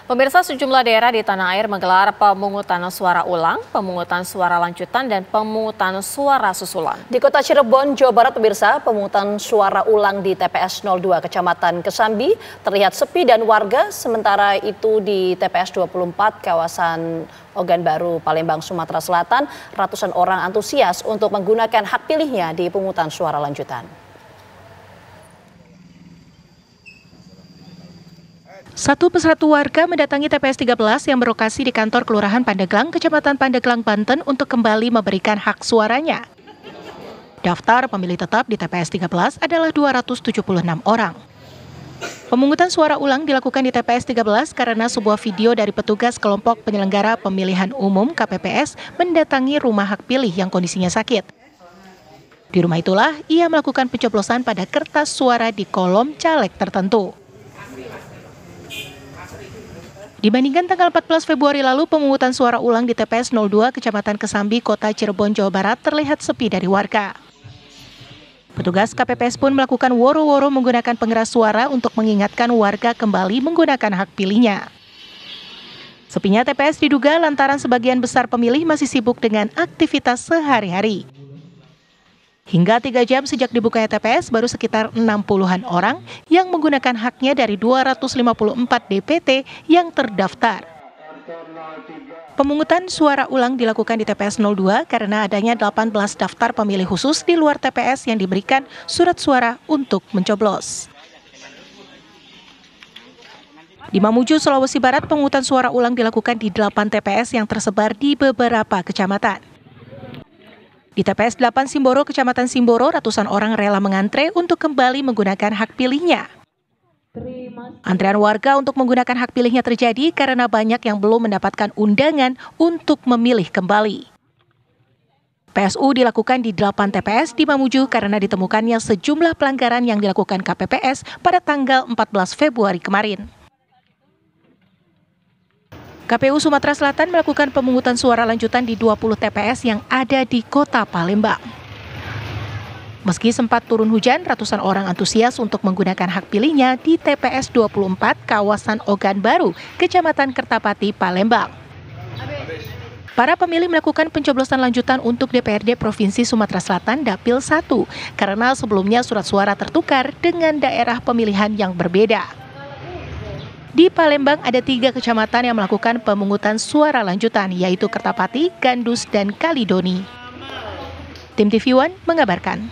Pemirsa, sejumlah daerah di tanah air menggelar pemungutan suara ulang, pemungutan suara lanjutan, dan pemungutan suara susulan. Di kota Cirebon, Jawa Barat, pemirsa, pemungutan suara ulang di TPS 02 Kecamatan Kesambi terlihat sepi dan warga, sementara itu di TPS 24 kawasan Ogan Baru, Palembang, Sumatera Selatan, ratusan orang antusias untuk menggunakan hak pilihnya di pemungutan suara lanjutan. Satu persatu warga mendatangi TPS 13 yang berlokasi di kantor Kelurahan Pandeglang, Kecamatan Pandeglang, Banten untuk kembali memberikan hak suaranya. Daftar pemilih tetap di TPS 13 adalah 276 orang. Pemungutan suara ulang dilakukan di TPS 13 karena sebuah video dari petugas kelompok penyelenggara pemilihan umum KPPS mendatangi rumah hak pilih yang kondisinya sakit. Di rumah itulah ia melakukan pencoblosan pada kertas suara di kolom caleg tertentu. Dibandingkan tanggal 14 Februari lalu, pemungutan suara ulang di TPS 02 Kecamatan Kesambi, Kota Cirebon, Jawa Barat terlihat sepi dari warga. Petugas KPPS pun melakukan woro-woro menggunakan pengeras suara untuk mengingatkan warga kembali menggunakan hak pilihnya. Sepinya TPS diduga lantaran sebagian besar pemilih masih sibuk dengan aktivitas sehari-hari. Hingga 3 jam sejak dibukanya TPS, baru sekitar 60-an orang yang menggunakan haknya dari 254 DPT yang terdaftar. Pemungutan suara ulang dilakukan di TPS 02 karena adanya 18 daftar pemilih khusus di luar TPS yang diberikan surat suara untuk mencoblos. Di Mamuju, Sulawesi Barat, pemungutan suara ulang dilakukan di 8 TPS yang tersebar di beberapa kecamatan. Di TPS 8 Simboro, Kecamatan Simboro, ratusan orang rela mengantre untuk kembali menggunakan hak pilihnya. Antrean warga untuk menggunakan hak pilihnya terjadi karena banyak yang belum mendapatkan undangan untuk memilih kembali. PSU dilakukan di 8 TPS di Mamuju karena ditemukannya sejumlah pelanggaran yang dilakukan KPPS pada tanggal 14 Februari kemarin. KPU Sumatera Selatan melakukan pemungutan suara lanjutan di 20 TPS yang ada di Kota Palembang. Meski sempat turun hujan, ratusan orang antusias untuk menggunakan hak pilihnya di TPS 24 kawasan Ogan Baru, Kecamatan Kertapati, Palembang. Para pemilih melakukan pencoblosan lanjutan untuk DPRD Provinsi Sumatera Selatan Dapil 1 karena sebelumnya surat suara tertukar dengan daerah pemilihan yang berbeda. Di Palembang ada 3 kecamatan yang melakukan pemungutan suara lanjutan, yaitu Kertapati, Gandus, dan Kalidoni. Tim TV One mengabarkan.